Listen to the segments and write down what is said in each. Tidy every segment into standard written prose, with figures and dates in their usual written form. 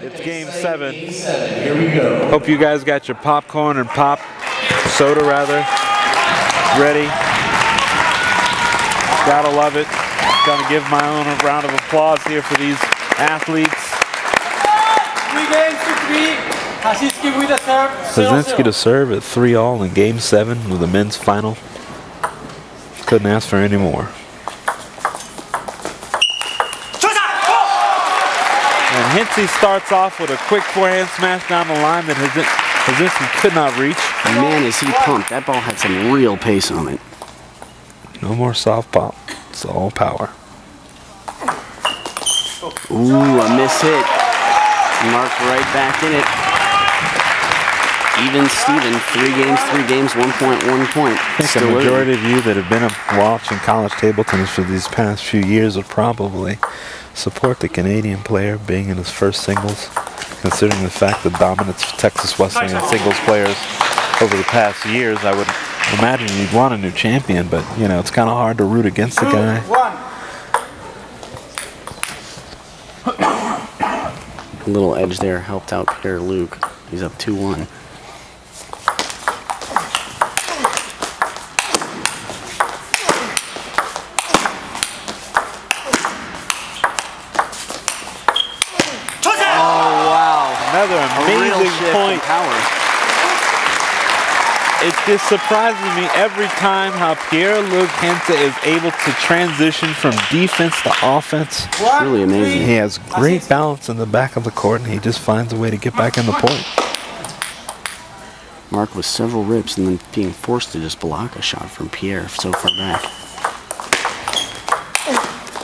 It's game 7. Here we go. Hope you guys got your popcorn and soda ready. Gotta love it. Gotta give my own a round of applause here for these athletes. 3 games to 3. Hazinski with the serve. Hazinski to serve at 3-all in game 7 of the men's final. Couldn't ask for any more. And Hinse starts off with a quick forehand smash down the line that Hazinski could not reach. Man, is he pumped. That ball had some real pace on it. No more soft pop. It's all power. Ooh, a miss hit. Mark right back in it. Even Steven, 3 games, 1 point, 1 point. I think the majority of you that have been watching college table tennis for these past few years would probably support the Canadian player being in his first singles, considering the fact the dominance of Texas Wesleyan singles players over the past years. I would imagine you'd want a new champion, but you know, it's kind of hard to root against the guy. A little edge there helped out Pierre-Luc. He's up 2-1. Another amazing point. It just surprises me every time how Pierre-Luc Hinse is able to transition from defense to offense. It's really amazing. He has great balance in the back of the court, and he just finds a way to get back in the point. Mark with several rips and then being forced to just block a shot from Pierre so far back.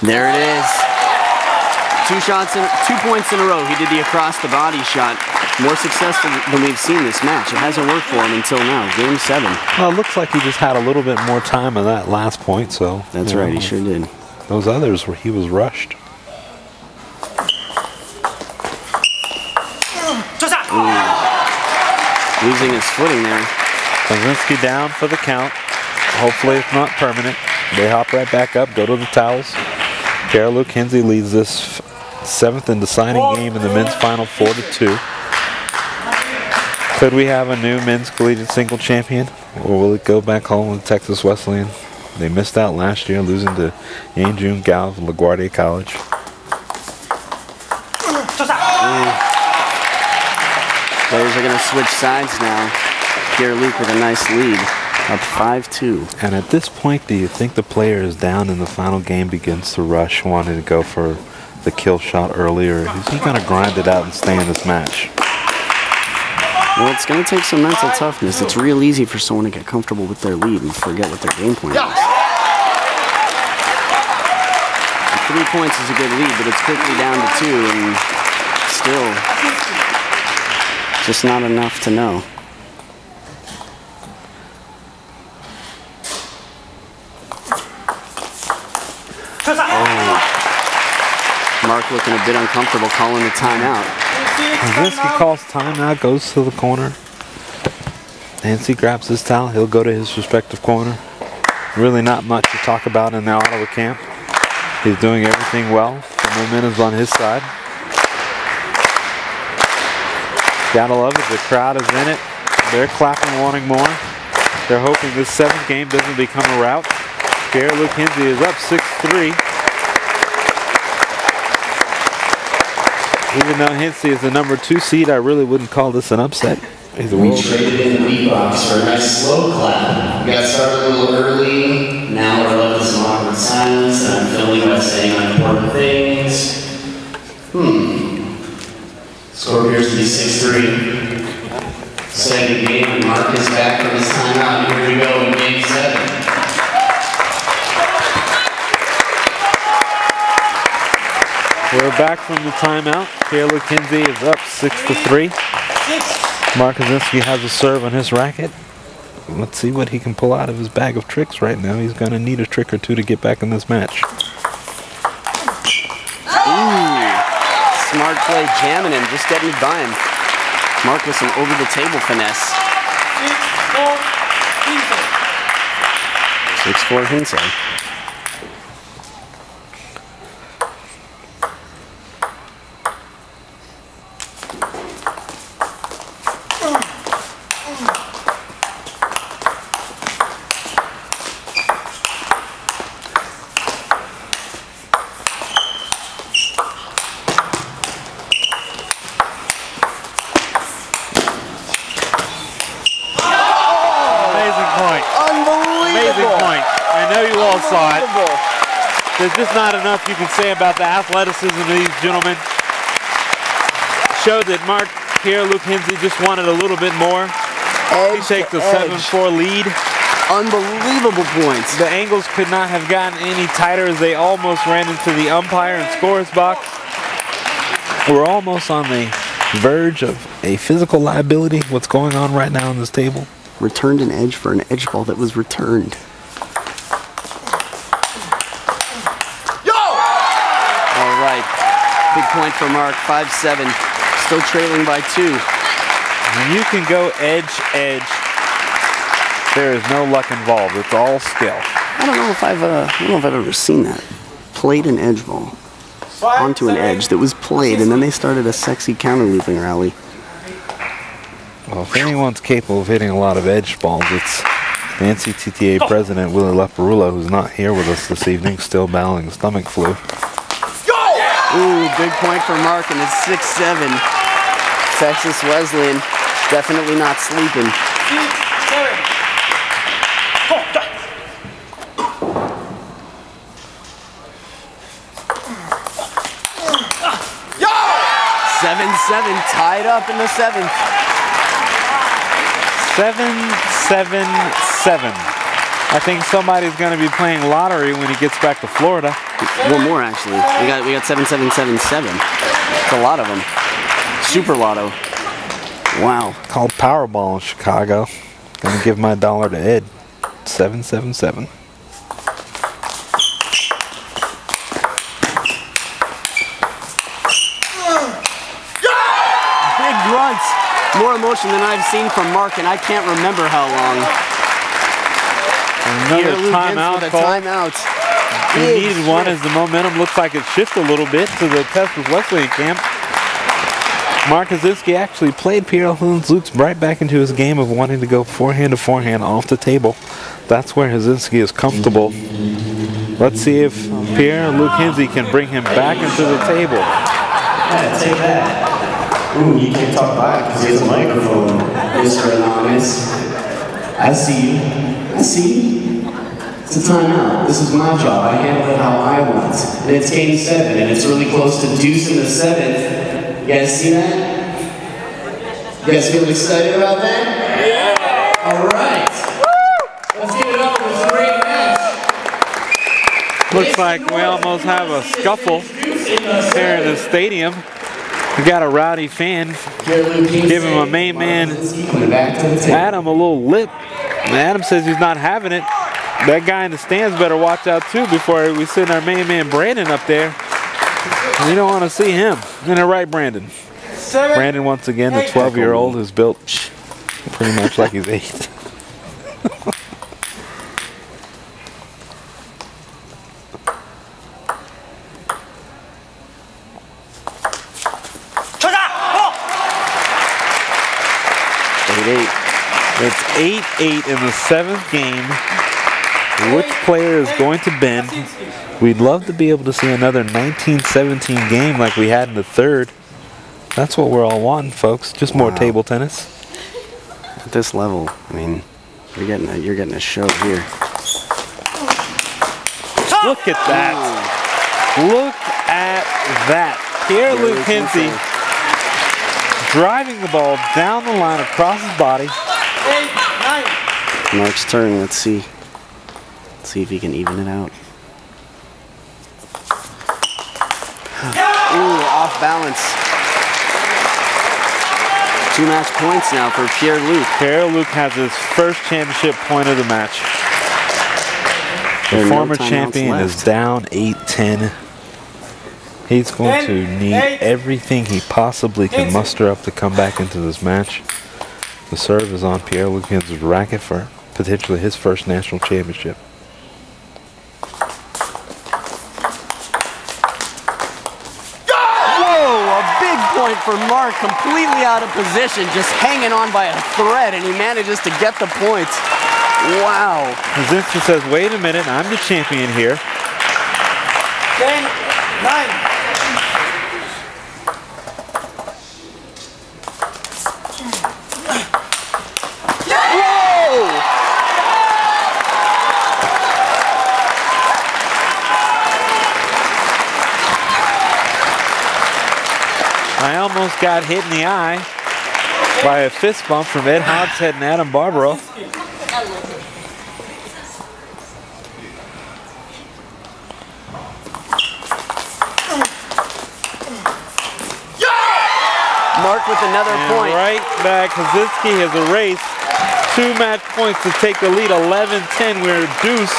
There it is. 2 points in a row. He did the across the body shot. More successful than we've seen this match. It hasn't worked for him until now. Game 7. Well, it looks like he just had a little bit more time on that last point, so. That's right, he sure did. Those others where he was rushed. Losing his footing there. Hazinski down for the count. Hopefully it's not permanent. They hop right back up, go to the towels. Pierre-Luc Hinse leads this 7th and deciding game in the men's final 4-2. Could we have a new men's collegiate single champion, or will it go back home with Texas Wesleyan? They missed out last year, losing to Yanjun Gao of LaGuardia College. Players are going to switch sides now. Pierre-Luc with a nice lead, up 5-2. And at this point, do you think the player is down in the final game begins to rush, wanting to go for the kill shot earlier? Is he going to grind it out and stay in this match? Well, it's going to take some mental toughness. It's real easy for someone to get comfortable with their lead and forget what their game plan is. 3 points is a good lead, but it's quickly down to 2, and still just not enough to know. Mark looking a bit uncomfortable calling the timeout. Hazinski calls timeout, goes to the corner. Hinse grabs his towel, he'll go to his respective corner. Really not much to talk about in the Ottawa camp. He's doing everything well. The momentum's on his side. Gotta love it, the crowd is in it. They're clapping, wanting more. They're hoping this 7th game doesn't become a rout. Pierre-Luc Hinse is up 6-3. Even though Hinse is the number 2 seed, I really wouldn't call this an upset. He's a We world traded in the beat box for a nice slow clap. We got started a little early. Now we're left with some awkward silence, and I'm filming by saying unimportant things. Score appears to be 6-3. 2nd game, and Mark is back from his timeout. Here we go in game 7. We're back from the timeout. Pierre-Luc Hinse is up 6-3. Mark Hazinski has a serve on his racket. Let's see what he can pull out of his bag of tricks right now. He's going to need a trick or two to get back in this match. Ooh, smart play jamming him, just getting it by him. Mark with some over-the-table finesse. 6-4 Hinse. know you all saw it. There's just not enough you can say about the athleticism of these gentlemen. Showed that Pierre-Luc Hinse just wanted a little bit more. He takes a 7-4 lead. Unbelievable points. The angles could not have gotten any tighter as they almost ran into the umpire and scorer's box. We're almost on the verge of a physical liability. What's going on right now on this table? Returned an edge for an edge ball that was returned. All right. Big point for Mark, 5-7. Still trailing by 2. When you can go edge, there is no luck involved. It's all skill. I don't know if I've ever seen that. Played an edge ball onto an edge that was played, and then they started a sexy counter looping rally. Well, if anyone's capable of hitting a lot of edge balls, it's the NCTTA president, Willie Leparula, who's not here with us this evening, still battling stomach flu. Ooh, big point for Mark and it's 6-7. Texas Wesleyan definitely not sleeping. 7-7, tied up in the 7th. 7-7-7. I think somebody's going to be playing lottery when he gets back to Florida. One more, actually. We got 7-7-7-7. It's a lot of them. Super Lotto. Wow. Called Powerball in Chicago. Gonna give my dollar to Ed. 7-7-7. Big grunts. More emotion than I've seen from Mark, and I can't remember how long. Another timeout call. Timeout. He needed one as the momentum looks like it shifted a little bit to the Texas Wesleyan camp. Mark Hazinski actually played Pierre-Luc Hinse right back into his game of wanting to go forehand to forehand off the table. That's where Hazinski is comfortable. Let's see if Pierre-Luc Hinse can bring him back into the table. Yeah, take that. Ooh, you can't talk back because he has a microphone. Mr. Anonymous. I see you. I see you. It's a timeout. This is my job. I handle it how I want. And it's game 7, and it's really close to deuce in the 7th. You guys see that? You guys feel excited about that? Yeah! Alright. Let's give it up for this great match. Looks like we almost have a scuffle here in the stadium. We got a rowdy fan giving my main man Adam a little lip. And Adam says he's not having it. That guy in the stands better watch out too before we send our main man Brandon up there. We don't want to see him. Isn't that right, Brandon? Brandon, once again, the 12-year-old who's built pretty much like he's 8. It's 8-8 in the 7th game. Which player is going to bend? We'd love to be able to see another 19-17 game like we had in the 3rd. That's what we're all wanting, folks. Just more table tennis. At this level, I mean, you're getting a show here. Look at that. Look at that. Pierre-Luc Hinse driving the ball down the line across his body. 8, 9. Mark's turn. Let's see. Let's see if he can even it out. Ooh, off balance. 2 match points now for Pierre-Luc. Pierre-Luc has his first championship point of the match. The former champion is down 8-10. He's going to need everything he possibly can muster up to come back into this match. The serve is on Pierre-Luc Hinse's racket for potentially his first national championship. Point for Mark, completely out of position, just hanging on by a thread, and he manages to get the points. Wow. Hazinski says, wait a minute, I'm the champion here. 10, 9. Whoa! almost got hit in the eye by a fist bump from Ed Hogshead and Adam Barbaro. Mark with another point. Right back, Hazinski has erased 2 match points to take the lead, 11-10. We're deuce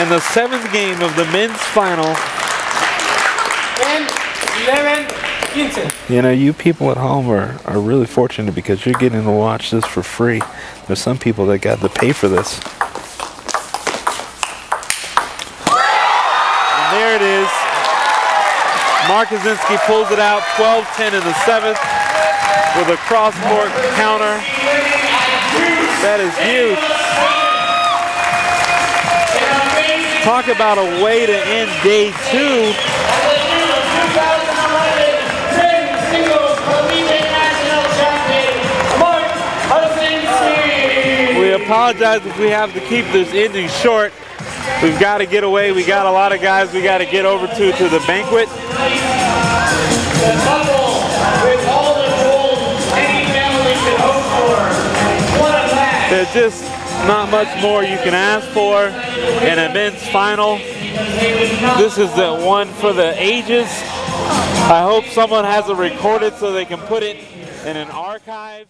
in the 7th game of the men's final. 10-11, Hinse. You know, you people at home are really fortunate because you're getting to watch this for free. There's some people that got to pay for this. And there it is. Mark Hazinski pulls it out, 12-10 in the 7th with a cross-court counter. That is huge. Talk about a way to end day 2. We apologize if we have to keep this ending short. We've got to get away. We got a lot of guys we got to get over to the banquet. The couple with all the goals any family could hope for. What a match. There's just not much more you can ask for in a men's final. This is the one for the ages. I hope someone has it recorded so they can put it in an archive.